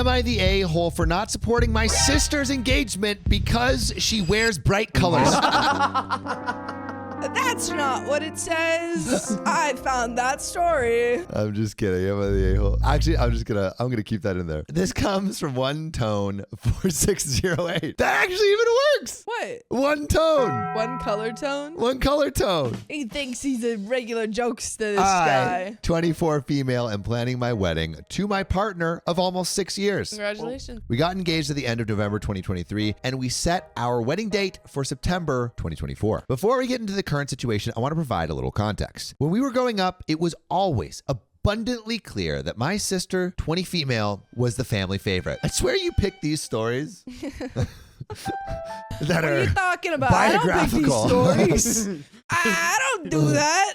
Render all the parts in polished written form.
Am I the a-hole for not supporting my sister's engagement because she wears bright colors? That's not what it says. I found that story. I'm just kidding. Am I the a-hole? Actually, I'm gonna keep that in there. This comes from One Tone 4608. That actually even works. What? One tone. One color tone? One color tone. He thinks he's a regular jokester, this guy. 24 female, and planning my wedding to my partner of almost 6 years. Congratulations. We got engaged at the end of November 2023, and we set our wedding date for September 2024. Before we get into the current situation, I want to provide a little context. When we were growing up, it was always abundantly clear that my sister, 20 female, was the family favorite. I swear you picked these stories. That What are you talking about? biographical. I don't pick these stories. I don't do that.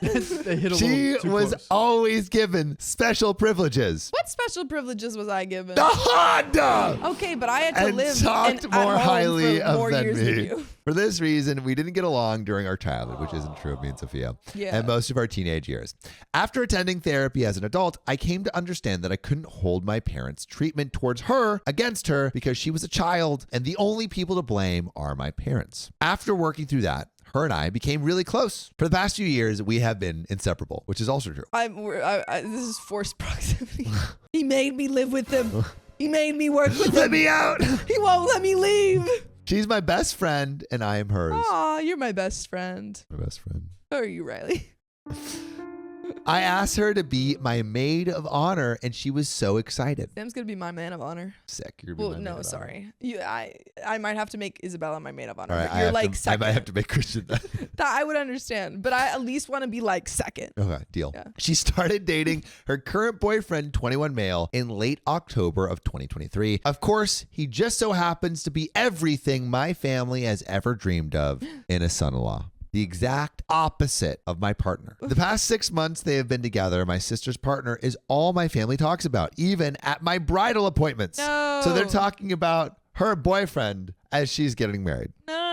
She was always given special privileges. What special privileges was I given? The Honda! Okay, but I had to And live talked at more home highly for of more than years than me. you. For this reason, we didn't get along during our childhood, which isn't true of me and Sophia, and most of our teenage years. After attending therapy as an adult, I came to understand that I couldn't hold my parents' treatment towards her against her because she was a child, and the only people to blame are my parents. After working through that, her and I became really close. For the past few years, we have been inseparable, which is also true. This is forced proximity. He made me live with him. He made me work with him. Let me out! He won't let me leave. She's my best friend, and I am hers. Aw, you're my best friend. My best friend. How are you, Riley? I asked her to be my maid of honor, and she was so excited. Sam's gonna be my man of honor. Sick. You're gonna be my maid of sorry. I might have to make Isabella my maid of honor. All right, But you're like I second. might have to make Christian that. That I would understand, but I at least want to be like second. Okay, deal. Yeah. She started dating her current boyfriend, 21 male, in late October of 2023. Of course, he just so happens to be everything my family has ever dreamed of in a son-in-law. The exact opposite of my partner. The past 6 months they have been together, my sister's partner is all my family talks about, even at my bridal appointments. No. So they're talking about her boyfriend as she's getting married. No.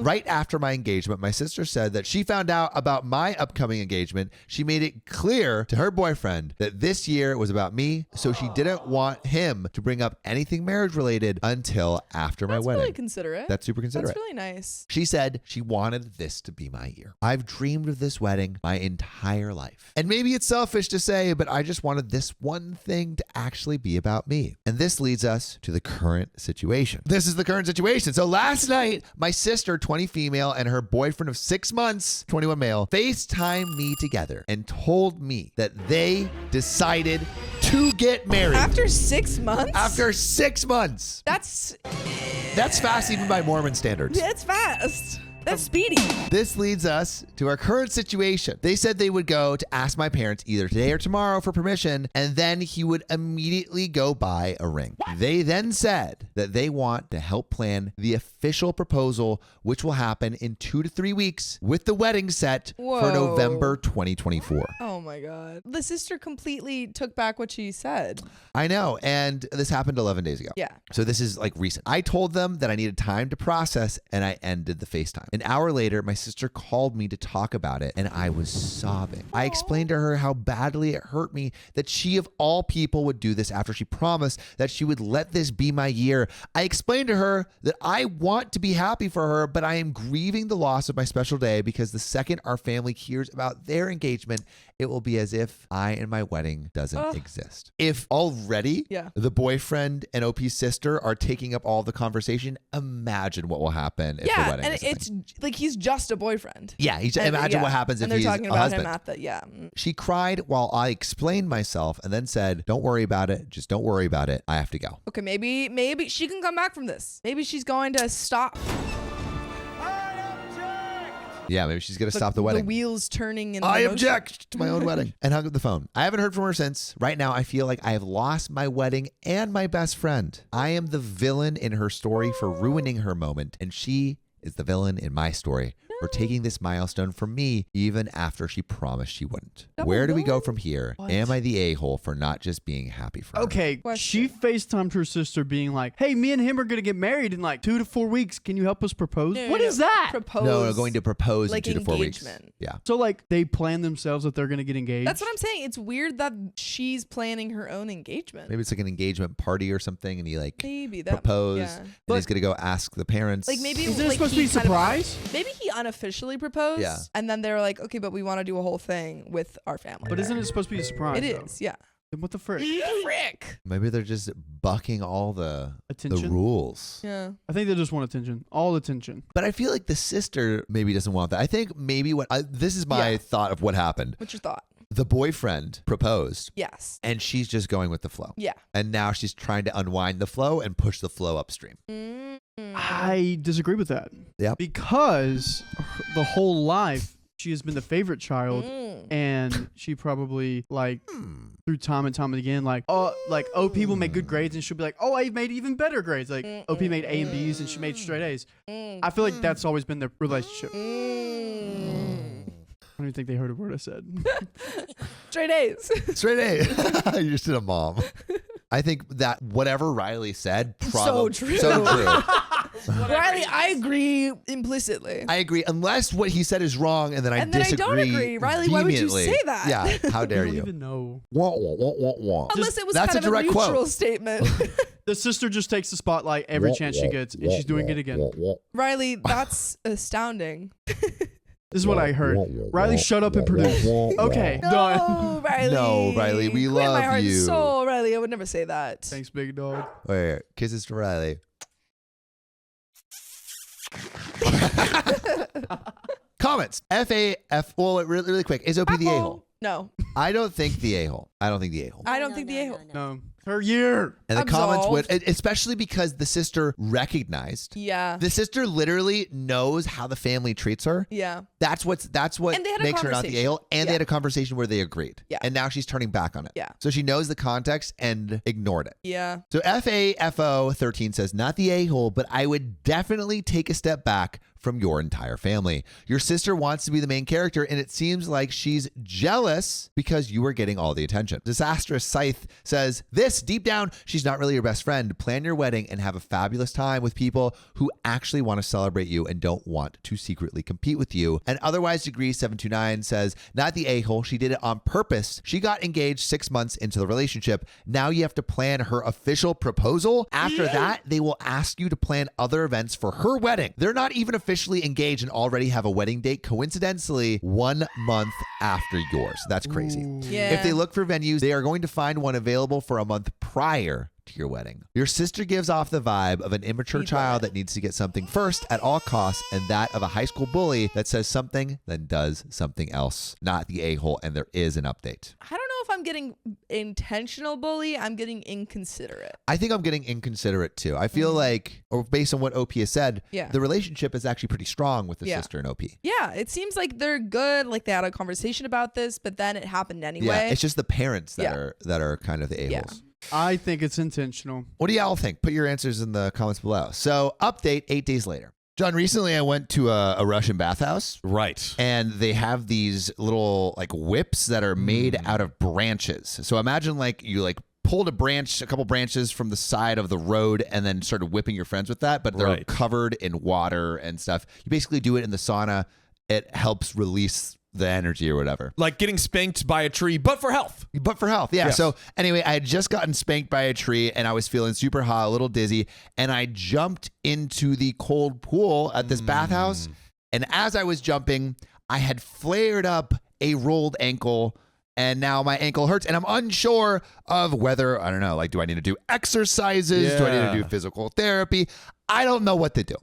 Right after my engagement, my sister said that she found out about my upcoming engagement. She made it clear to her boyfriend that this year was about me, so she didn't want him to bring up anything marriage related until after my wedding. That's really considerate. That's super considerate. That's really nice. She said she wanted this to be my year. I've dreamed of this wedding my entire life. And maybe it's selfish to say, but I just wanted this one thing to actually be about me. And this leads us to the current situation. This is the current situation. So last night, my sister, 20 female, and her boyfriend of 6 months, 21 male, FaceTimed me together and told me that they decided to get married. After 6 months? After 6 months. That's fast even by Mormon standards. It's fast. That's speedy. This leads us to our current situation. They said they would go to ask my parents either today or tomorrow for permission, and then he would immediately go buy a ring. They then said that they want to help plan the official proposal, which will happen in 2 to 3 weeks, with the wedding set for Whoa. November 2024. Oh my God. The sister completely took back what she said. I know, and this happened 11 days ago. Yeah. So this is like recent. I told them that I needed time to process, and I ended the FaceTime. An hour later, my sister called me to talk about it, and I was sobbing. I explained to her how badly it hurt me that she, of all people, would do this after she promised that she would let this be my year. I explained to her that I want to be happy for her, but I am grieving the loss of my special day because the second our family hears about their engagement, it will be as if I and my wedding doesn't exist. If already the boyfriend and OP's sister are taking up all the conversation, imagine what will happen if the wedding and is a it's thing. like he's just a boyfriend. Yeah, imagine what happens if they're he's talking a about husband. him at the She cried while I explained myself and then said, "Don't worry about it. Just don't worry about it. I have to go." Okay, maybe she can come back from this. Maybe she's going to stop Yeah, maybe she's going to stop the wedding. The wheels turning in the I motion. object to my own wedding. And hung up the phone. I haven't heard from her since. Right now, I feel like I have lost my wedding and my best friend. I am the villain in her story for ruining her moment, and she is the villain in my story for taking this milestone from me even after she promised she wouldn't. Double Where do we go villain? from here? What? Am I the a-hole for not just being happy for her? Okay, she FaceTimed her sister being like, hey, me and him are going to get married in like 2 to 4 weeks. Can you help us propose? No, What no, is that? Propose. No, going to propose like in 2 to 4 weeks. engagement. Yeah. So like they plan themselves that they're going to get engaged? That's what I'm saying. It's weird that she's planning her own engagement. Maybe it's like an engagement party or something, and he like Maybe that propose, yeah. and he's gonna go ask the parents. Like maybe Is it like supposed to he be a kind of- surprise? maybe he unofficially proposed. Yeah. And then they were like, okay, but we want to do a whole thing with our family. But isn't it supposed to be a surprise? It though? is, yeah. Then what the frick? Frick. Maybe they're just bucking all the Attention? rules. Yeah. I think they just want attention. All attention. But I feel like the sister maybe doesn't want that. I think maybe this is my Yeah. thought of what happened. What's your thought? The boyfriend proposed, Yes. and she's just going with the flow. Yeah. And now she's trying to unwind the flow and push the flow upstream. I disagree with that. Yep. Because the whole life she has been the favorite child, and she probably like through time and time again like OP will make good grades, and she'll be like, oh, I made even better grades. Like OP made A and B's, and she made straight A's. I feel like that's always been their relationship. I don't even think they heard a word I said. Straight A's. Straight A. You're just a mom. I think that whatever Riley said, So true. So true. Riley, I agree implicitly. I agree, unless what he said is wrong, and then I disagree. I don't agree. Riley, why would you vehemently. say that? Yeah, how dare I don't you? even know. Wah, wah, wah, wah, wah. Unless it was That's kind a of a direct neutral quote. statement. The sister just takes the spotlight every chance she gets, and she's doing it again. Riley, that's astounding. This is what I heard. Riley, shut up and produce. Okay, done. No, Riley. No, Riley, we Quit my love heart and you. soul, Riley. I would never say that. Thanks, big dog. Wait, kisses to Riley. Comments. FAF. Well, really quick. Is OP the a-hole? No. I don't think the a-hole. I don't think the a-hole. I don't think the a-hole. No. Her year. And the comments would, Absolved. especially because the sister recognized. Yeah. The sister literally knows how the family treats her. Yeah. That's what And they had a makes her not the conversation. a-hole. And Yeah. they had a conversation where they agreed. Yeah. And now she's turning back on it. Yeah. So she knows the context and ignored it. Yeah. So FAFO13 says, not the a-hole, but I would definitely take a step back from your entire family. Your sister wants to be the main character, and it seems like she's jealous because you are getting all the attention. Disastrous Scythe says, this, deep down, she's not really your best friend. Plan your wedding and have a fabulous time with people who actually want to celebrate you and don't want to secretly compete with you. And otherwise, Degree 729 says, not the a-hole. She did it on purpose. She got engaged 6 months into the relationship. Now you have to plan her official proposal. After that, they will ask you to plan other events for her wedding. They're not even officially engaged and already have a wedding date, coincidentally 1 month after yours. That's crazy. Yeah. If they look for venues, they are going to find one available for a month prior to your wedding. Your sister gives off the vibe of an immature child that needs to get something first at all costs, and that of a high school bully that says something then does something else. Not the a-hole, and there is an update. I don't know if I'm getting intentional bully. I'm getting inconsiderate. I think I'm getting inconsiderate too. I feel like, or based on what OP has said, Yeah. the relationship is actually pretty strong with the Yeah. sister and OP. Yeah, it seems like they're good. Like they had a conversation about this, but then it happened anyway. Yeah, it's just the parents that Yeah. are kind of the a-holes. Yeah. I think it's intentional. What do y'all think? Put your answers in the comments below. So, update 8 days later. John, recently I went to a Russian bathhouse. Right. And they have these little like whips that are made out of branches. So imagine like you like pulled a couple branches from the side of the road and then started whipping your friends with that, but they're Right. covered in water and stuff. You basically do it in the sauna. It helps release the energy or whatever. Like getting spanked by a tree, but for health. But for health, yeah. Yes. So anyway, I had just gotten spanked by a tree and I was feeling super hot, a little dizzy, and I jumped into the cold pool at this bathhouse. And as I was jumping, I had flared up a rolled ankle, and now my ankle hurts, and I'm unsure of whether, I don't know, like, do I need to do exercises? Do I need to do physical therapy? I don't know what to do.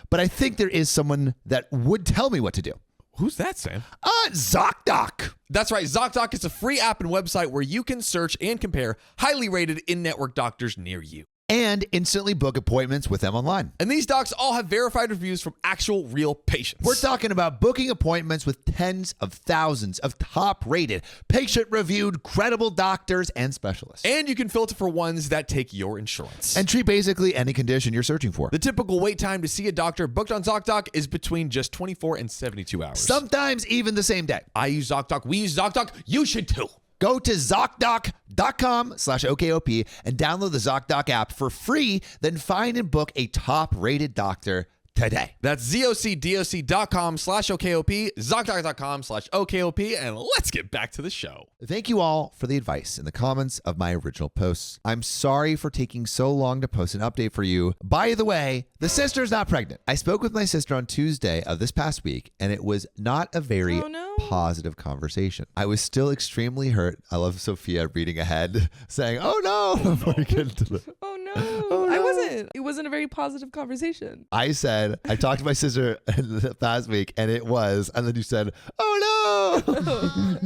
But I think there is someone that would tell me what to do. Who's that, Sam? ZocDoc. That's right. ZocDoc is a free app and website where you can search and compare highly rated in-network doctors near you. and instantly book appointments with them online. And these docs all have verified reviews from actual real patients. We're talking about booking appointments with tens of thousands of top-rated, patient-reviewed, credible doctors and specialists. And you can filter for ones that take your insurance. And treat basically any condition you're searching for. The typical wait time to see a doctor booked on ZocDoc is between just 24 and 72 hours. Sometimes even the same day. I use ZocDoc. We use ZocDoc. You should too. Go to ZocDoc.com/OKOP and download the ZocDoc app for free. Then find and book a top-rated doctor today. That's ZocDoc.com/OKOP, ZocDoc.com/OKOP, and let's get back to the show. Thank you all for the advice in the comments of my original posts. I'm sorry for taking so long to post an update for you. By the way, the sister is not pregnant. I spoke with my sister on Tuesday of this past week, and it was not a very positive conversation. I was still extremely hurt. I love Sophia reading ahead, saying, "Oh no!" before you get into the. Oh no. I wasn't. It wasn't a very positive conversation. I said, I talked to my sister in the past week, and it was, and then you said, "Oh no!"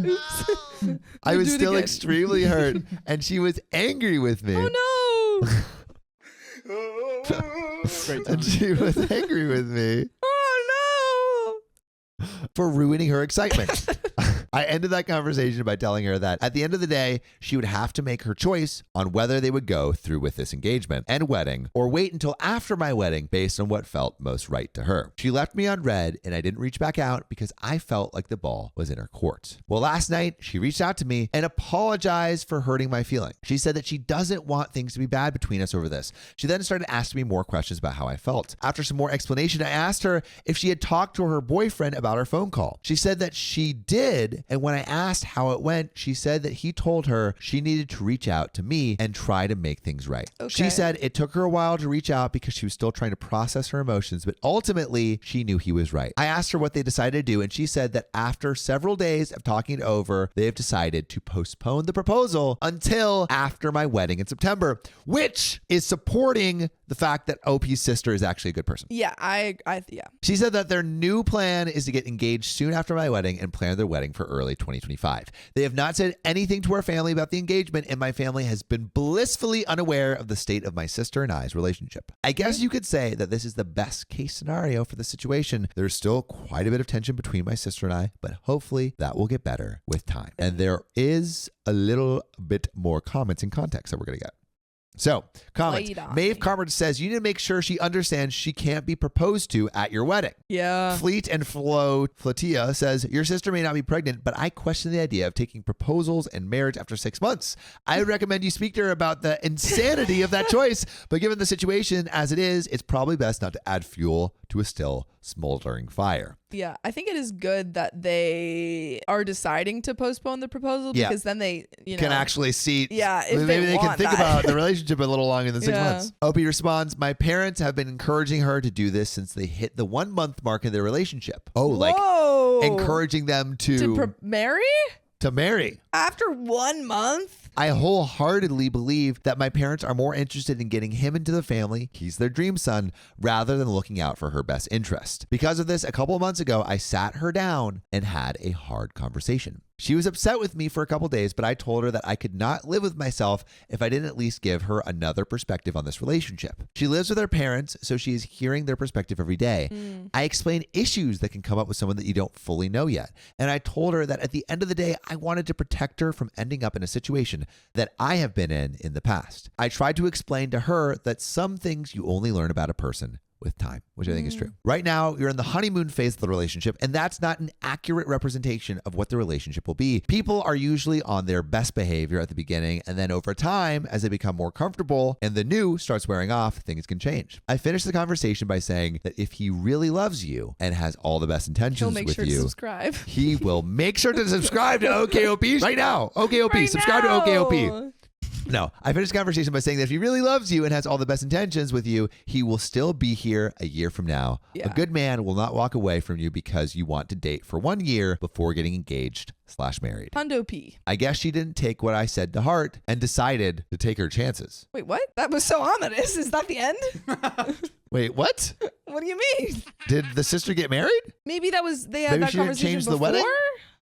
Oops. I was still extremely hurt, and she was angry with me. Oh no. Great And timing. she was angry with me Oh for ruining her excitement. I ended that conversation by telling her that at the end of the day, she would have to make her choice on whether they would go through with this engagement and wedding or wait until after my wedding based on what felt most right to her. She left me on red and I didn't reach back out because I felt like the ball was in her court. Well, last night she reached out to me and apologized for hurting my feelings. She said that she doesn't want things to be bad between us over this. She then started asking me more questions about how I felt. After some more explanation, I asked her if she had talked to her boyfriend about our phone call. She said that she did. And when I asked how it went, she said that he told her she needed to reach out to me and try to make things right. Okay. She said it took her a while to reach out because she was still trying to process her emotions, but ultimately she knew he was right. I asked her what they decided to do, and she said that after several days of talking it over, they have decided to postpone the proposal until after my wedding in September, which is supporting the fact that OP's sister is actually a good person. Yeah, yeah. She said that their new plan is to get engaged soon after my wedding and plan their wedding for early 2025. They have not said anything to our family about the engagement, and my family has been blissfully unaware of the state of my sister and I's relationship. I guess you could say that this is the best case scenario for the situation. There's still quite a bit of tension between my sister and I, but hopefully that will get better with time. And there is a little bit more comments and context that we're going to get. So, comments. Maeve Carmer says, you need to make sure she understands she can't be proposed to at your wedding. Yeah. Fleet and Flotia says, your sister may not be pregnant, but I question the idea of taking proposals and marriage after 6 months. I would recommend you speak to her about the insanity of that choice, but given the situation as it is, it's probably best not to add fuel to a still smoldering fire. Yeah, I think it is good that they are deciding to postpone the proposal because then they, can actually see. Yeah, if maybe they can want think that. about the relationship a little longer than 6 months. Opie responds, my parents have been encouraging her to do this since they hit the 1 month mark in their relationship. Oh, like encouraging them to marry? To marry. After 1 month? I wholeheartedly believe that my parents are more interested in getting him into the family, he's their dream son, rather than looking out for her best interest. Because of this, a couple of months ago, I sat her down and had a hard conversation. She was upset with me for a couple days, but I told her that I could not live with myself if I didn't at least give her another perspective on this relationship. She lives with her parents, so she is hearing their perspective every day. I explained issues that can come up with someone that you don't fully know yet. And I told her that at the end of the day, I wanted to protect her from ending up in a situation that I have been in the past. I tried to explain to her that some things you only learn about a person with time, which I think is true. Right now, you're in the honeymoon phase of the relationship, and that's not an accurate representation of what the relationship will be. People are usually on their best behavior at the beginning, and then over time, as they become more comfortable and the new starts wearing off, things can change. I finished the conversation by saying that if he really loves you and has all the best intentions with you, to subscribe. He will make sure to subscribe to OKOP right now. OKOP, subscribe to OKOP. No, I finished the conversation by saying that if he really loves you and has all the best intentions with you, he will still be here a year from now. Yeah. A good man will not walk away from you because you want to date for 1 year before getting engaged/married. Hundo P. I guess she didn't take what I said to heart and decided to take her chances. Wait, what? That was so ominous. Is that the end? Wait, what? What do you mean? Did the sister get married? Maybe that was they had Maybe that she didn't conversation change before? the wedding?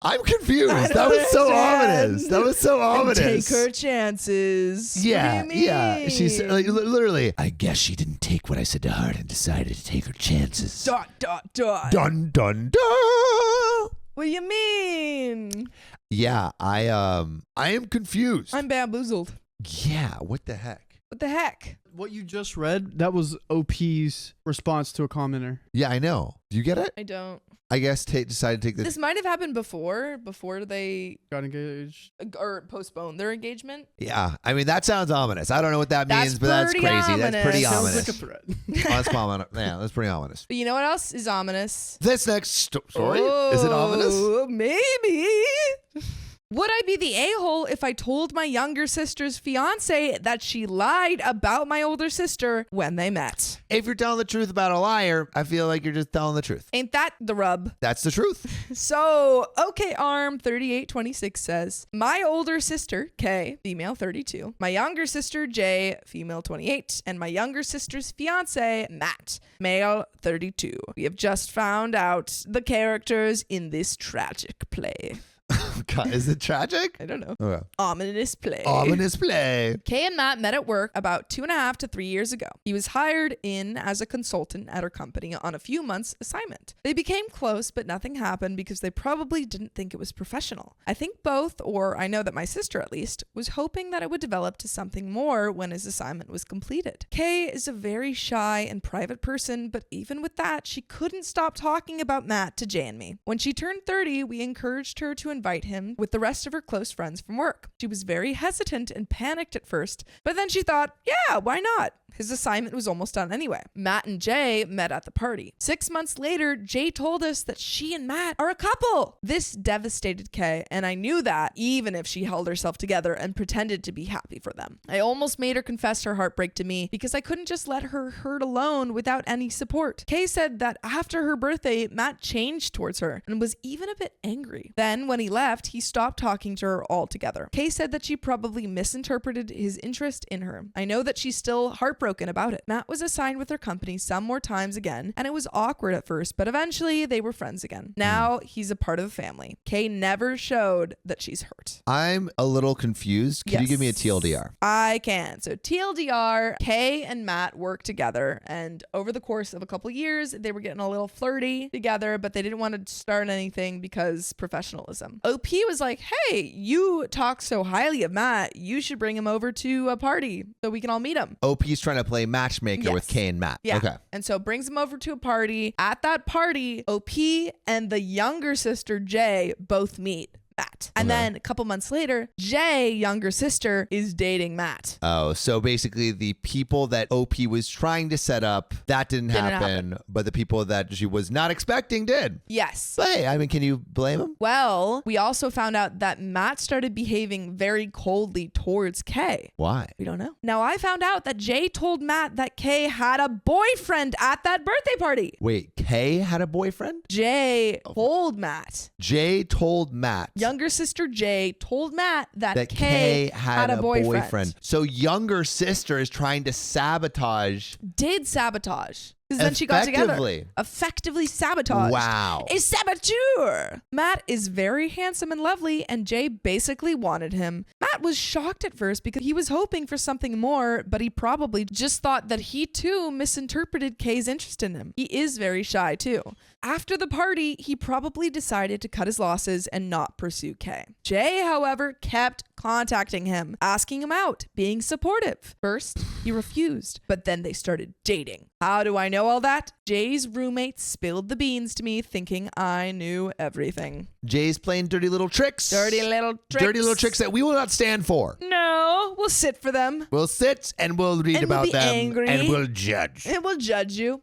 I'm confused. I That don't was so understand. ominous. That was so And ominous. take her chances. Yeah, What do you yeah. She said, mean? like, literally, I guess she didn't take what I said to heart and decided to take her chances. Dot, dot, dot. Dun, dun, dun. What do you mean? Yeah, I am confused. I'm bamboozled. Yeah, what the heck? What the heck? What you just read, that was OP's response to a commenter. Yeah, I know. Do you get it? I don't. I guess Tate decided to take This might have happened before they Got engaged. or postponed their engagement. Yeah, I mean, that sounds ominous. I don't know what that That's means, but that's pretty crazy. That's pretty ominous. Sounds ominous. like a threat. Oh, that's ominous. Yeah, that's pretty ominous. But you know what else is ominous? This next story, is it ominous? Oh, maybe. Would I be the a-hole if I told my younger sister's fiance that she lied about my older sister when they met? If you're telling the truth about a liar, I feel like you're just telling the truth. Ain't that the rub? That's the truth. So, OKARM3826 says, my older sister, K, female 32, my younger sister, J, female 28, and my younger sister's fiance, Matt, male 32. We have just found out the characters in this tragic play. God, is it tragic? I don't know. Okay. Ominous play. Ominous play. Kay and Matt met at work about 2.5 to 3 years ago. He was hired in as a consultant at her company on a few months' assignment. They became close, but nothing happened because they probably didn't think it was professional. I think both, or I know that my sister at least, was hoping that it would develop to something more when his assignment was completed. Kay is a very shy and private person, but even with that, she couldn't stop talking about Matt to Jay and me. When she turned 30, we encouraged her to invite him with the rest of her close friends from work. She was very hesitant and panicked at first, but then she thought, yeah, why not? His assignment was almost done anyway. Matt and Jay met at the party. 6 months later, Jay told us that she and Matt are a couple. This devastated Kay, and I knew that even if she held herself together and pretended to be happy for them. I almost made her confess her heartbreak to me because I couldn't just let her hurt alone without any support. Kay said that after her birthday, Matt changed towards her and was even a bit angry. Then when he left, he stopped talking to her altogether. Kay said that she probably misinterpreted his interest in her. I know that she's still heartbroken about it. Matt was assigned with her company some more times again, and it was awkward at first, but eventually they were friends again. Now he's a part of the family. Kay never showed that she's hurt. I'm a little confused. Can you give me a Yes. TLDR? I can. So TLDR, Kay and Matt worked together, and over the course of a couple years, they were getting a little flirty together, but they didn't want to start anything because professionalism. OP was like, hey, you talk so highly of Matt, you should bring him over to a party so we can all meet him. OP's trying to play matchmaker with Yes. Kay and Matt. Yeah. Okay. And so brings him over to a party. At that party, OP and the younger sister, Jay, both meet Matt. And Okay. then a couple months later, Jay, younger sister, is dating Matt. Oh, so basically the people that OP was trying to set up, that didn't happen, but the people that she was not expecting did. Yes. But hey, I mean, can you blame him? Well, we also found out that Matt started behaving very coldly towards Kay. Why? We don't know. Now, I found out that Jay told Matt that Kay had a boyfriend at that birthday party. Wait, Kay had a boyfriend? Jay told Matt. Jay told Matt Younger sister Jay told Matt that Kay had a boyfriend. boyfriend. So younger sister is trying to sabotage. Did sabotage. Because then she got together. Effectively sabotage. Wow. A saboteur. Matt is very handsome and lovely, and Jay basically wanted him. Matt was shocked at first because he was hoping for something more, but he probably just thought that he too misinterpreted Kay's interest in him. He is very shy too. After the party, he probably decided to cut his losses and not pursue Kay. Jay, however, kept contacting him, asking him out, being supportive. First, he refused, but then they started dating. How do I know all that? Jay's roommate spilled the beans to me, thinking I knew everything. Jay's playing dirty little tricks. Dirty little tricks. Dirty little tricks that we will not stand for. No, we'll sit for them. We'll sit and we'll read And we'll about be them angry. and we'll judge. It will judge you.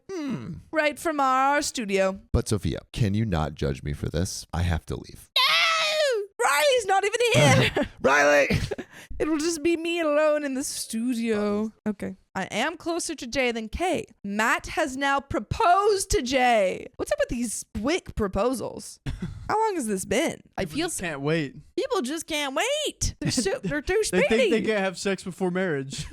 Right from our studio. But Sophia, can you not judge me for this? I have to leave. No! Riley's not even here. Riley! It'll just be me alone in the studio. Okay. I am closer to Jay than Kay. Matt has now proposed to Jay. What's up with these quick proposals? How long has this been? I feel Can't wait. people just can't wait. They're too They speedy. think they can't have sex before marriage.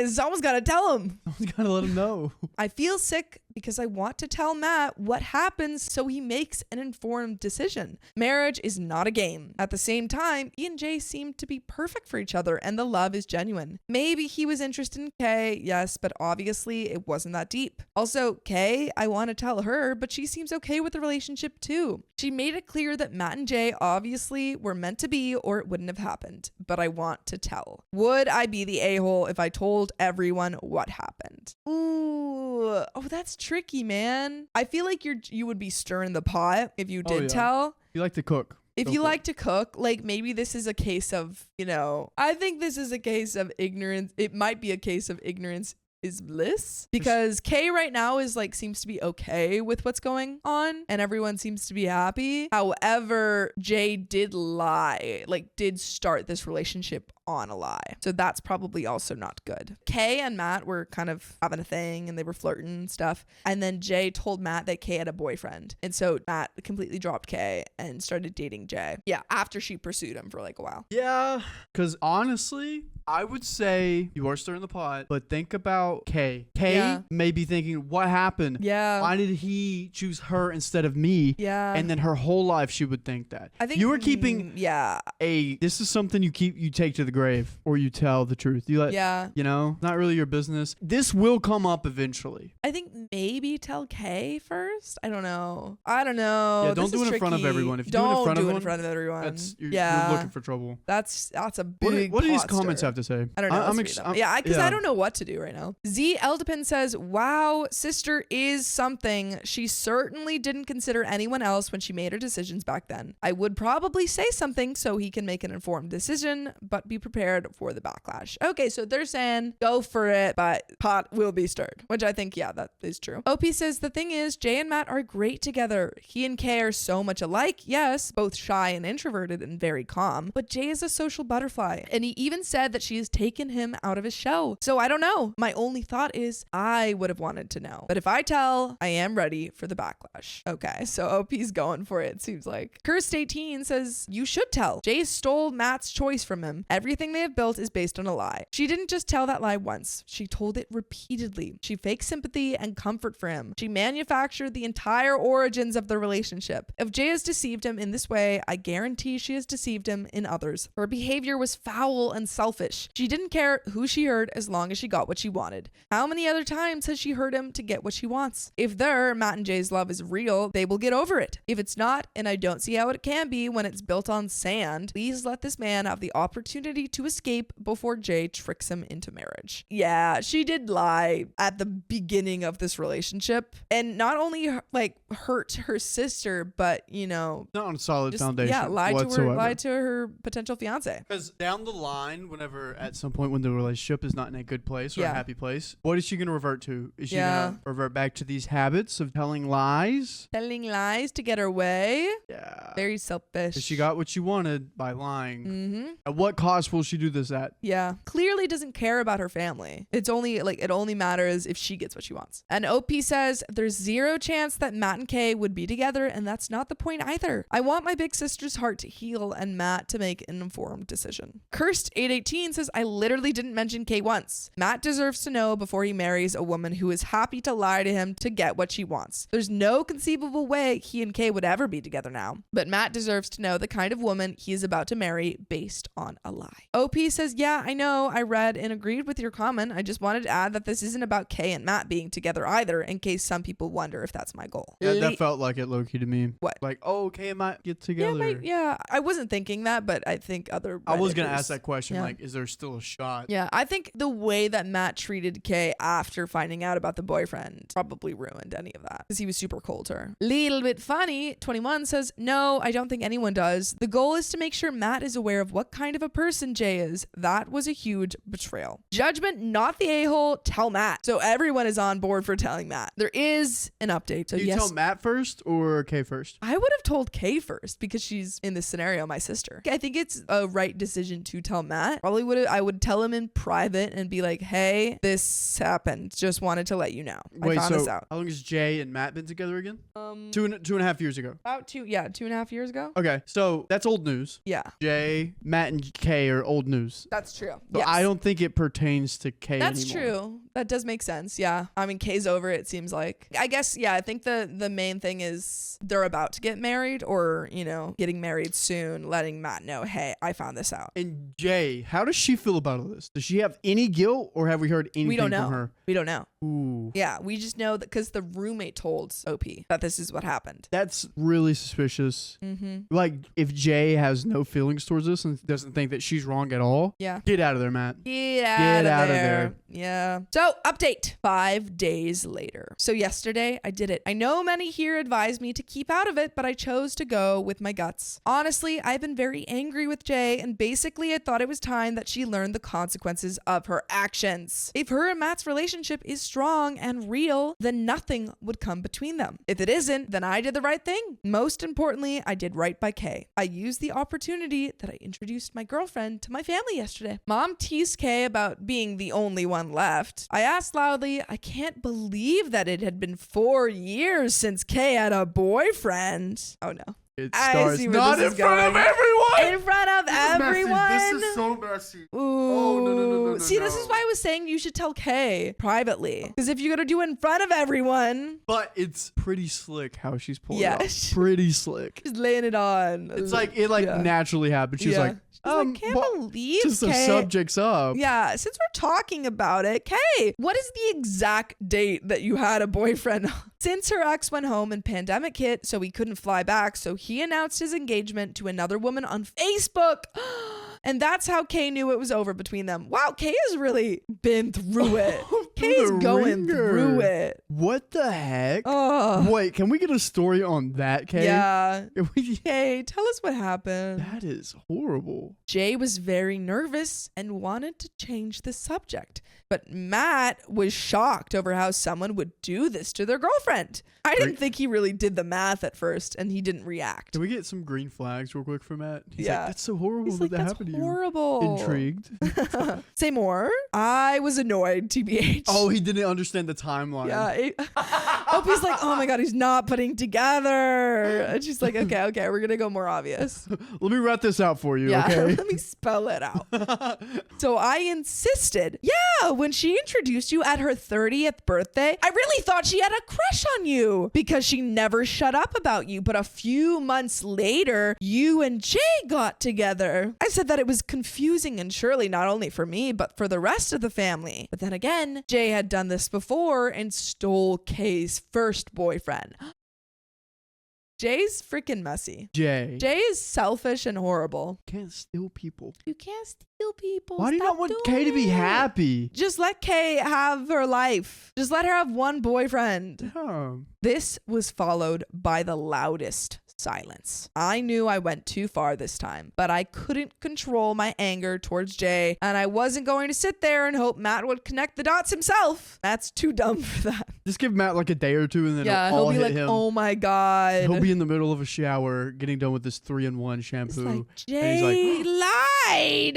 Someone's got to tell them. Someone's gotta let him know. I feel sick because I want to tell Matt what happens so he makes an informed decision. Marriage is not a game. At the same time, he and Jay seem to be perfect for each other and the love is genuine. Maybe he was interested in Kay, yes, but obviously it wasn't that deep. Also, Kay, I want to tell her, but she seems okay with the relationship too. She made it clear that Matt and Jay obviously were meant to be or it wouldn't have happened, but I want to tell. Would I be the a-hole if I told everyone what happened? Ooh, oh, that's tricky, man. I feel like you would be stirring the pot if you did tell. You like to cook. If you like to cook, like maybe this is a case of, I think this is a case of ignorance. It might be a case of ignorance is bliss, because Kay right now is like seems to be okay with what's going on and everyone seems to be happy. However, Jay did lie, like did start this relationship on a lie. So that's probably also not good. Kay and Matt were kind of having a thing and they were flirting and stuff. And then Jay told Matt that Kay had a boyfriend. And so Matt completely dropped Kay and started dating Jay. Yeah, after she pursued him for like a while. Yeah, because honestly, I would say you are stirring the pot, but think about Kay. Kay may be thinking, what happened? Yeah. Why did he choose her instead of me? Yeah. And then her whole life she would think that. I think you were keeping this is something you take to the grave, or you tell the truth. You let not really your business. This will come up eventually. I think maybe tell Kay first. I don't know. Yeah, don't do it in front of everyone. If you don't do it in front of everyone, you're looking for trouble. That's a big. What do these comments have to say? I don't know. Because I don't know what to do right now. Z Eldepin says, "Wow, sister is something. She certainly didn't consider anyone else when she made her decisions back then. I would probably say something so he can make an informed decision, but be prepared for the backlash." Okay, so they're saying go for it, but pot will be stirred, which I think, that is true. OP says, "The thing is, Jay and Matt are great together. He and Kay are so much alike. Yes, both shy and introverted and very calm, but Jay is a social butterfly. And he even said that she has taken him out of his show. So I don't know. My only thought is I would have wanted to know. But if I tell, I am ready for the backlash." Okay, so OP's going for it seems like. Cursed18 says, "You should tell. Jay stole Matt's choice from him. Everything they have built is based on a lie. She didn't just tell that lie once. She told it repeatedly. She faked sympathy and comfort for him. She manufactured the entire origins of the relationship. If Jay has deceived him in this way, I guarantee she has deceived him in others. Her behavior was foul and selfish. She didn't care who she hurt as long as she got what she wanted. How many other times has she hurt him to get what she wants? If Matt and Jay's love is real, they will get over it. If it's not, and I don't see how it can be when it's built on sand, please let this man have the opportunity to escape before Jay tricks him into marriage." Yeah, she did lie at the beginning of this relationship and not only hurt her sister, but not on a solid foundation. Yeah, lied to her potential fiance. Because down the line, whenever at some point when the relationship is not in a good place or a happy place, what is she going to revert to? Is she going to revert back to these habits of telling lies? Telling lies to get her way? Yeah. Very selfish. She got what she wanted by lying. Mm-hmm. At what cost will she do this at? Yeah. Clearly doesn't care about her family. It's only it only matters if she gets what she wants. And OP says, "There's zero chance that Matt and Kay would be together, and that's not the point either. I want my big sister's heart to heal and Matt to make an informed decision." Cursed818 says, "I literally didn't mention Kay once. Matt deserves to know before he marries a woman who is happy to lie to him to get what she wants. There's no conceivable way he and Kay would ever be together now. But Matt deserves to know the kind of woman he is about to marry based on a lie." OP says, "Yeah, I know. I read and agreed with your comment. I just wanted to add that this isn't about Kay and Matt being together either, in case some people wonder if that's my goal." Yeah, that felt like it low-key to me. What? Like, Kay and Matt get together. Yeah, I wasn't thinking that, but I think other I was going to ask that question, like, is there still a shot? Yeah, I think the way that Matt treated Kay after finding out about the boyfriend probably ruined any of that, because he was super cold to her. Little bit funny, 21 says, "No, I don't think anyone does. The goal is to make sure Matt is aware of what kind of a person Jay is. That was a huge betrayal. Judgment, not the a-hole. Tell Matt." So everyone is on board for telling Matt. There is an update. So do you tell Matt first or Kay first? I would have told Kay first because she's, in this scenario, my sister. I think it's a right decision to tell Matt. I would tell him in private and be like, "Hey, this happened. Just wanted to let you know. I found this out." How long has Jay and Matt been together again? 2.5 years ago. About 2.5 years ago. Okay, so that's old news. Yeah. Jay, Matt, and Kay they're old news. That's true. But Yes. I don't think it pertains to Kay That's anymore. true. That does make sense. Yeah. I mean, Kay's over, it seems like. I guess, yeah, I think the main thing is they're about to get married or, you know, getting married soon, letting Matt know, hey, I found this out. And Jay, how does she feel about all this? Does she have any guilt or have we heard anything We don't know. from her? We don't know. Ooh. Yeah, we just know that because the roommate told OP that this is what happened. That's really suspicious. Mm-hmm. Like, if Jay has no feelings towards this and doesn't think that she's wrong at all, Yeah. get out of there, Matt. Get out of there. there. Yeah. So, update 5 days later. So, yesterday I did it. I know many here advised me to keep out of it, but I chose to go with my guts. Honestly, I've been very angry with Jay, and basically I thought it was time that she learned the consequences of her actions. If her and Matt's relationship is strong and real, then nothing would come between them. If it isn't, then I did the right thing. Most importantly, I did right by Kay. I used the opportunity that I introduced my girlfriend to my family yesterday. Mom teased Kay about being the only one left. I asked loudly, I can't believe that it had been 4 years since Kay had a boyfriend. Oh no. It I starts see where not this in is front of going. everyone. In front of everyone. This is so messy. Ooh. Oh, no. See, this is why I was saying you should tell Kay privately. Because if you're going to do it in front of everyone, But it's pretty slick how she's pulling Yeah. it off. Pretty slick. she's laying it on. It's like it Yeah. naturally happened. She's Yeah. like, She's like, can't well, believe just the Kay. subject's up. Yeah, since we're talking about it, Kay, what is the exact date that you had a boyfriend? Since her ex went home and pandemic hit, so he couldn't fly back, so he announced his engagement to another woman on Facebook. And that's how Kay knew it was over between them. Wow, Kay has really been through it. Kay's the going ringer. through it. What the heck? Oh, Wait, can we get a story on that, Kay? yeah. Can we- Kay, tell us what happened. That is horrible. Jay was very nervous and wanted to change the subject, but Matt was shocked over how someone would do this to their girlfriend. I didn't think he really did the math at first, and he didn't react. Can we get some green flags real quick for Matt? He's Yeah. like, that's so horrible He's that like, that that's happened to you. horrible. Intrigued. Say more. I was annoyed, TBH. Oh, he didn't understand the timeline. Yeah. Opie's like, oh my God, he's not putting together. And she's like, okay, we're going to go more obvious. Let me write this out for you, Yeah, okay? let me spell it out. So I insisted, yeah, when she introduced you at her 30th birthday, I really thought she had a crush on you because she never shut up about you. But a few months later, you and Jay got together. I said that it was confusing and surely not only for me, but for the rest of the family. But then again, Jay had done this before and stole Kay's first boyfriend. Jay's freaking messy. Jay. Jay is selfish and horrible. Can't steal people. You can't steal people. Why do you Stop not want doing Kay to be it. happy? Just let Kay have her life. Just let her have one boyfriend. Yeah. This was followed by the loudest silence. I knew I went too far this time, but I couldn't control my anger towards Jay, and I wasn't going to sit there and hope Matt would connect the dots himself. Matt's too dumb for that. Just give Matt like a day or two and then Yeah, it'll all he'll be hit like, him. oh my God. He'll be in the middle of a shower getting done with this 3-in-1 It's shampoo. like, and Jay he's like,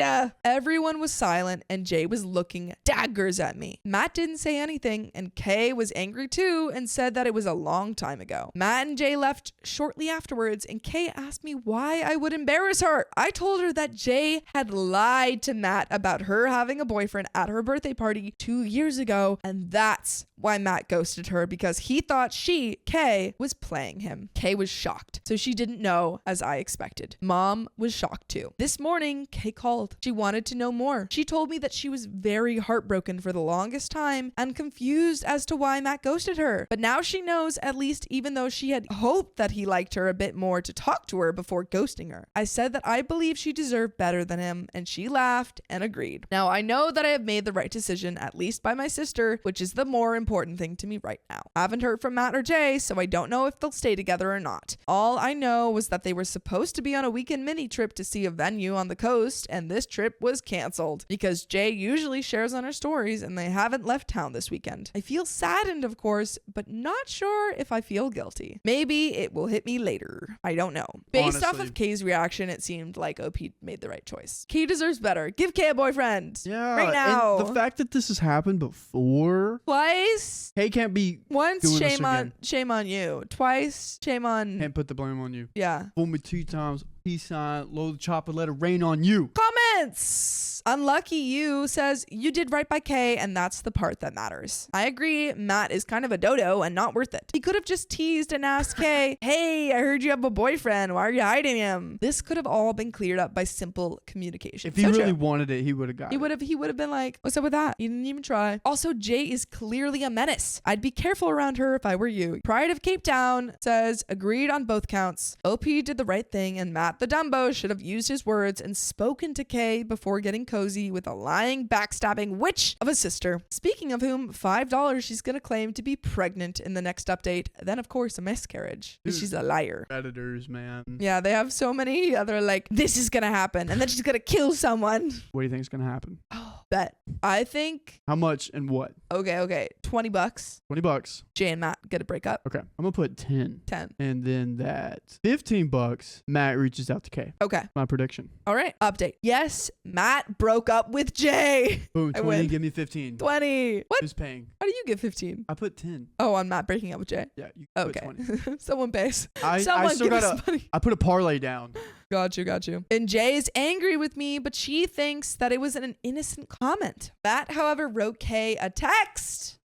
lied. Everyone was silent and Jay was looking daggers at me. Matt didn't say anything and Kay was angry too and said that it was a long time ago. Matt and Jay left shortly afterwards and Kay asked me why I would embarrass her. I told her that Jay had lied to Matt about her having a boyfriend at her birthday party 2 years ago, and that's why Matt ghosted her, because he thought she, Kay, was playing him. Kay was shocked, so she didn't know, as I expected. Mom was shocked too. This morning, Kay called. She wanted to know more. She told me that she was very heartbroken for the longest time and confused as to why Matt ghosted her. But now she knows, at least, even though she had hoped that he liked her a bit more to talk to her before ghosting her. I said that I believe she deserved better than him, and she laughed and agreed. Now, I know that I have made the right decision, at least by my sister, which is the more important thing to me right now. I haven't heard from Matt or Jay, so I don't know if they'll stay together or not. All I know was that they were supposed to be on a weekend mini trip to see a venue on the coast, and this trip was canceled because Jay usually shares on her stories and they haven't left town this weekend. I feel saddened, of course, but not sure if I feel guilty. Maybe it will hit me later. I don't know. Based off Honestly. of Kay's reaction, it seemed like OP made the right choice. Kay deserves better. Give Kay a boyfriend. yeah. Right now. And the fact that this has happened before, Twice. Kay can't be, Once, doing this shame on you. Twice, shame on. can't put the blame on you. Yeah. Fool me 2 times, peace sign, load the chopper, let it rain on you. Comment. comments. Unlucky You says, you did right by Kay, and that's the part that matters. I agree, Matt is kind of a dodo and not worth it. He could have just teased and asked Kay, hey, I heard you have a boyfriend. Why are you hiding him? This could have all been cleared up by simple communication. If he really wanted it, he would have got it. He would have been like, what's up with that? He didn't even try. Also, Jay is clearly a menace. I'd be careful around her if I were you. Pride of Cape Town says, agreed on both counts. OP did the right thing, and Matt the Dumbo should have used his words and spoken to Kay before getting cozy with a lying, backstabbing witch of a sister. Speaking of whom, $5 she's gonna claim to be pregnant in the next update. Then, of course, a miscarriage. Dude, she's a liar. Predators, man. Yeah, they have so many other like, this is gonna happen, and then she's gonna kill someone. What do you think is gonna happen? Oh, bet. I think. How much and what? Okay. $20. $20. Jay and Matt get a breakup. Okay, I'm gonna put 10. 10. And then that $15, Matt reaches out to Kay. Okay. My prediction. All right. Update. Yes, Matt broke up with Jay. Boom, I 20, win. give me 15. 20. What? Who's paying? How do you get 15? I put 10. Oh, on Matt breaking up with Jay. Yeah, you put Okay. 20. Someone pays. I Someone still give gotta, us money. I put a parlay down. Got you. And Jay is angry with me, but she thinks that it was an innocent comment. Matt, however, wrote Kay a text.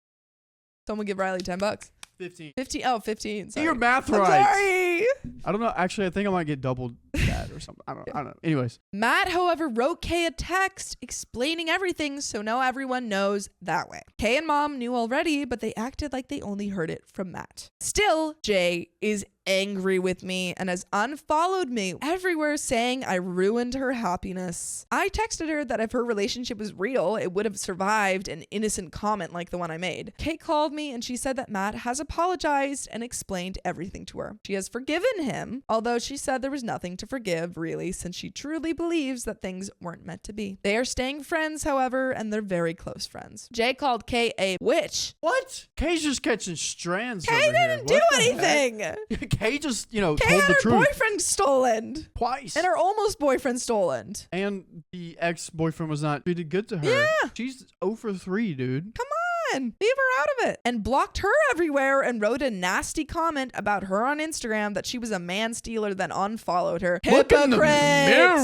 Someone give Riley $10. 15. 15. Oh, 15. Get Sorry. your math I'm right. sorry. I don't know. Actually, I think I might get doubled that or something. I don't know. Anyways. Matt, however, wrote Kay a text explaining everything, so now everyone knows that way. Kay and Mom knew already, but they acted like they only heard it from Matt. Still, Jay is angry with me and has unfollowed me everywhere, saying I ruined her happiness. I texted her that if her relationship was real, it would have survived an innocent comment like the one I made. Kay called me and she said that Matt has apologized and explained everything to her. She has forgiven him, although she said there was nothing to forgive, really, since she truly believes that things weren't meant to be. They are staying friends, however, and they're very close friends. Jay called Kay a witch. What? Kay's just catching strands Kay over here. didn't do What the anything. heck? Kay just, Kay told had the her truth. boyfriend stolen. Twice. And her almost boyfriend stolen. And the ex-boyfriend was not treated good to her. Yeah. She's 0 for 3, dude. Come on, leave her out of it. And blocked her everywhere and wrote a nasty comment about her on Instagram that she was a man stealer, then unfollowed her. Look in the Hypocrite!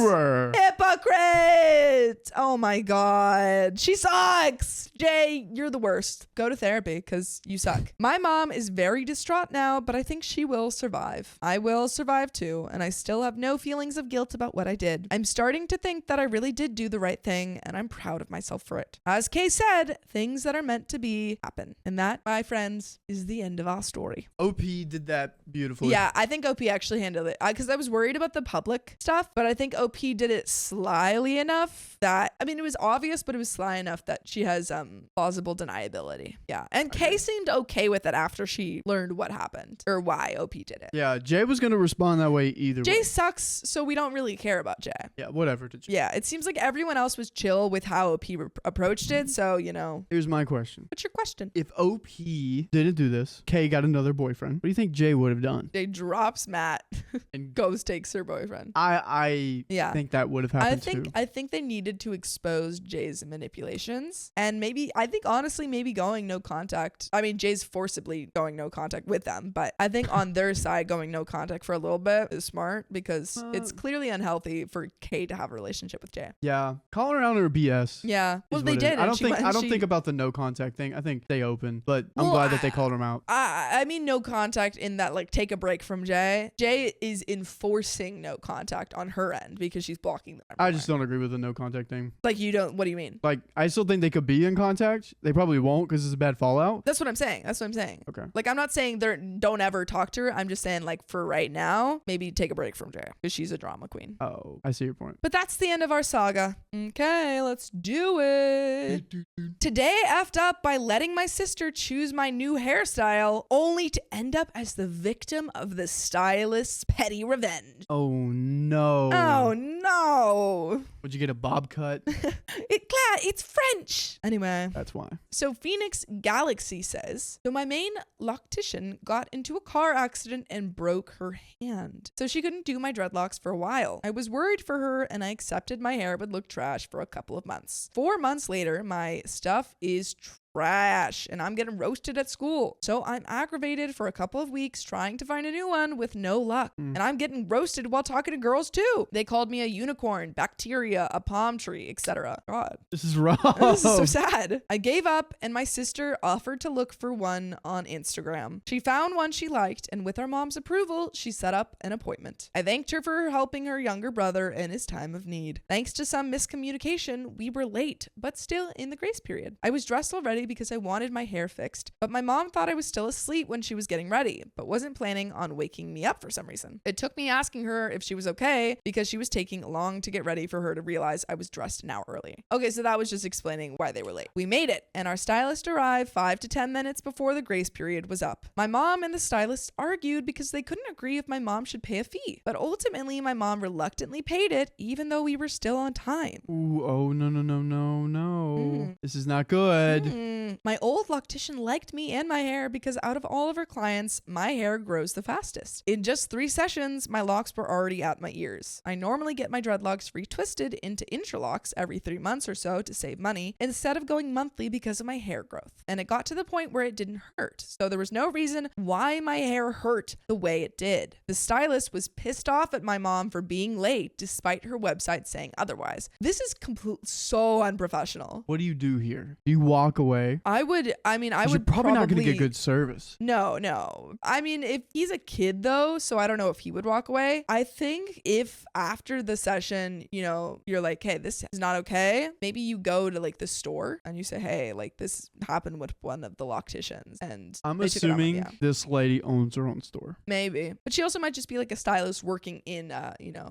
mirror. Hypocrite! Oh my God. She sucks. Jay, you're the worst. Go to therapy because you suck. My mom is very distraught now, but I think she will survive. I will survive too, and I still have no feelings of guilt about what I did. I'm starting to think that I really did do the right thing, and I'm proud of myself for it. As Kay said, things that are meant to be happen. And that, my friends, is the end of our story. OP did that beautifully. Yeah, I think OP actually handled it because I was worried about the public stuff, but I think OP did it slyly enough that, I mean, it was obvious, but it was sly enough that she has plausible deniability. Yeah. And Kay seemed okay with it after she learned what happened or why OP did it. Yeah, Jay was going to respond that way either Jay way. sucks, so we don't really care about Jay. Yeah, whatever to Jay. Yeah, it seems like everyone else was chill with how OP approached it, so, Here's my question. what's your question? If OP didn't do this, Kay got another boyfriend, what do you think Jay would have done? Jay drops Matt And goes takes her boyfriend. I Yeah. think that would have happened too. I think they needed to expose Jay's manipulations, and I think honestly maybe going no contact. I mean, Jay's forcibly going no contact with them, but I think on their side going no contact for a little bit is smart because it's clearly unhealthy for Kay to have a relationship with Jay. Yeah, calling her out on her BS. Yeah, well is they what it did. is. I and don't she think went- I don't she- think about the no contact thing. I think they open, but I'm Well, glad that they called him out. I mean no contact in that like take a break from Jay. Jay is enforcing no contact on her end because she's blocking them. I just don't agree with the no contact thing. like you don't. What do you mean? Like, I still think they could be in contact. They probably won't because it's a bad fallout. That's what I'm saying. Okay. Like, I'm not saying don't ever talk to her. I'm just saying, like, for right now, maybe take a break from Jay because she's a drama queen. Oh, I see your point. But that's the end of our saga. Okay, let's do it. Today, I effed up by letting my sister choose my new hairstyle, only to end up as the victim of the stylist's petty revenge. Oh no. Oh no. Would you get a bob cut? It's French. Anyway. That's why. So Phoenix Galaxy says, so my main loctician got into a car accident and broke her hand. So she couldn't do my dreadlocks for a while. I was worried for her and I accepted my hair would look trash for a couple of months. 4 months later, my stuff is trash and I'm getting roasted at school. So I'm aggravated for a couple of weeks trying to find a new one with no luck. And I'm getting roasted while talking to girls too. They called me a unicorn, bacteria, a palm tree, etc. God. This is rough. This is so sad. I gave up and my sister offered to look for one on Instagram. She found one she liked and with our mom's approval, she set up an appointment. I thanked her for helping her younger brother in his time of need. Thanks to some miscommunication, we were late, but still in the grace period. I was dressed already because I wanted my hair fixed, but my mom thought I was still asleep when she was getting ready, but wasn't planning on waking me up for some reason. It took me asking her if she was okay because she was taking long to get ready for her to realize I was dressed an hour early. Okay, so that was just explaining why they were late. We made it, and our stylist arrived 5 to 10 minutes before the grace period was up. My mom and the stylist argued because they couldn't agree if my mom should pay a fee, but ultimately my mom reluctantly paid it even though we were still on time. Ooh, oh, no. This is not good. My old loctician liked me and my hair because out of all of her clients, my hair grows the fastest. In just 3 sessions, my locks were already at my ears. I normally get my dreadlocks retwisted into interlocks every 3 months or so to save money instead of going monthly because of my hair growth. And it got to the point where it didn't hurt. So there was no reason why my hair hurt the way it did. The stylist was pissed off at my mom for being late despite her website saying otherwise. This is so unprofessional. What do you do here? Do you walk away? I would You're probably not going to get good service. No. I mean, if he's a kid though, so I don't know if he would walk away. I think if after the session, you're like, hey, this is not okay. Maybe you go to like the store and you say, hey, like this happened with one of the locticians. And I'm they took it on me, assuming this lady owns her own store. maybe. But she also might just be like a stylist working in,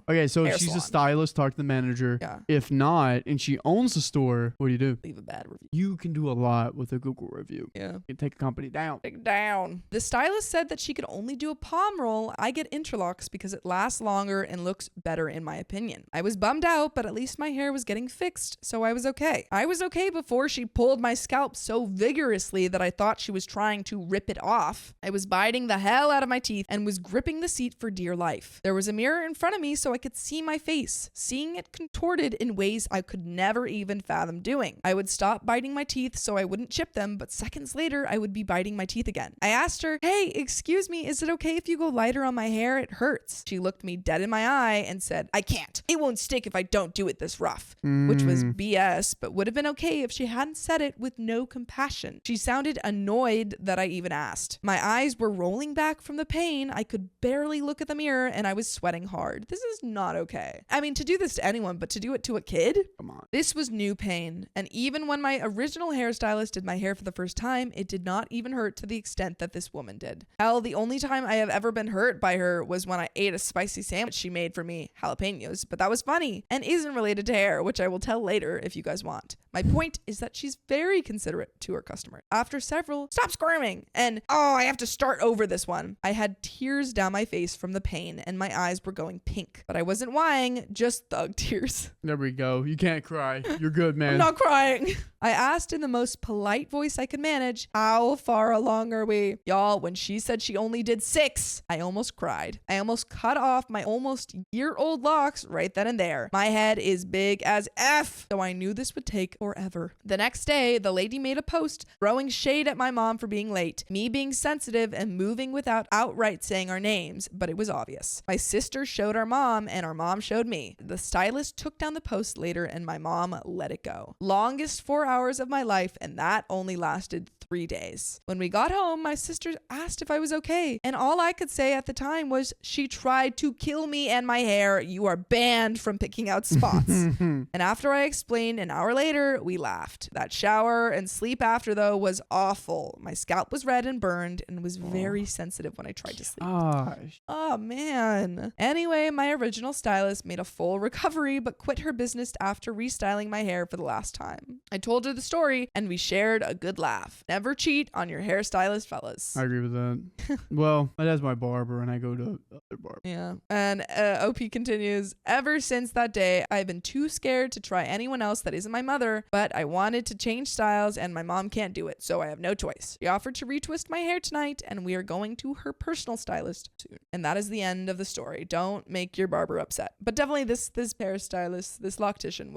Okay, so hair if she's a salon. stylist, talk to the manager. Yeah. If not, and she owns the store, what do? Leave a bad review. You can do a lot with a Google review. Yeah. You can take a company down. Take it down. The stylist said that she could only do a palm roll. I get interlocks because it lasts longer and looks better in my opinion. I was bummed out, but at least my hair was getting fixed, so I was okay. I was okay before she pulled my scalp so vigorously that I thought she was trying to rip it off. I was biting the hell out of my teeth and was gripping the seat for dear life. There was a mirror in front of me so I could see my face, seeing it contorted in ways I could never even fathom doing. I would stop biting my teeth so I wouldn't chip them, but seconds later I would be biting my teeth again. I asked her, hey, excuse me, is it okay if you go lighter on my hair? It hurts. She looked me dead in my eye and said, I can't. It won't stick if I don't do it this rough, which was BS, but would have been okay if she hadn't said it with no compassion. She sounded annoyed that I even asked. My eyes were rolling back from the pain. I could barely look at the mirror and I was sweating hard. This is not okay. I mean, to do this to anyone, but to do it to a kid? Come on. This was new pain. And even when my original hairstylist did my hair for the first time, it did not even hurt to the extent that this woman did. Hell, the only time I have ever been hurt by her was when I ate a spicy sandwich she made for me, jalapenos, but that was funny and isn't related to hair, which I will tell later if you guys want. My point is that she's very considerate to her customers. After several, stop squirming, and I have to start over this one. I had tears down my face from the pain and my eyes were going pink, but I wasn't whining, just thug tears. There we go. You can't cry. You're good, man. I'm not crying. I asked in the most polite voice I could manage, how far along are we? Y'all, when she said she only did 6, I almost cried. I almost cut off my almost year-old locks right then and there. My head is big as F, so I knew this would take forever. The next day, the lady made a post throwing shade at my mom for being late, me being sensitive and moving without outright saying our names, but it was obvious. My sister showed our mom and our mom showed me. The stylist took down the post later and my mom let it go. Longest 4 hours of my life, and that only lasted 3 days. When we got home, my sister asked if I was okay, and all I could say at the time was, she tried to kill me and my hair. You are banned from picking out spots. And after I explained an hour later, we laughed. That shower and sleep after, though, was awful. My scalp was red and burned and was very sensitive when I tried to sleep. Gosh. Oh, man. Anyway, my original stylist made a full recovery, but quit her business after restyling my hair for the last time. I told her the story, and we shared a good laugh. Never cheat on your hairstylist, fellas. I agree with that. Well, my dad's my barber, and I go to other barber. Yeah. And OP continues, ever since that day, I've been too scared to try anyone else that isn't my mother, but I wanted to change styles and my mom can't do it, so I have no choice. She offered to retwist my hair tonight, and we are going to her personal stylist soon. And that is the end of the story. Don't make your barber upset. But definitely this hairstylist, this loctician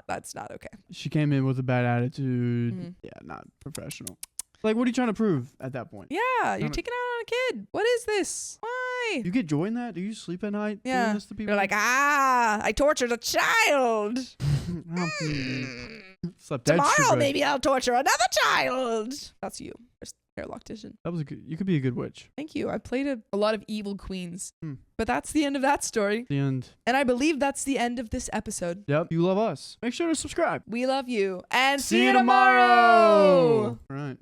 that's not okay. She came in with a bad bad attitude. Mhm. Yeah, not professional. Like, what are you trying to prove at that point? Yeah, you're Kinda- taking out on a kid. What is this? Why? You get joy in that? Do you sleep at night Yeah. doing this to people? You're like, I tortured a child. Slept extra Tomorrow, good. maybe I'll torture another child. That's you, hair loctician. That was you could be a good witch. Thank you. I played a lot of evil queens. Hmm. But that's the end of that story. The end. And I believe that's the end of this episode. Yep. You love us. Make sure to subscribe. We love you. And See you tomorrow. All right.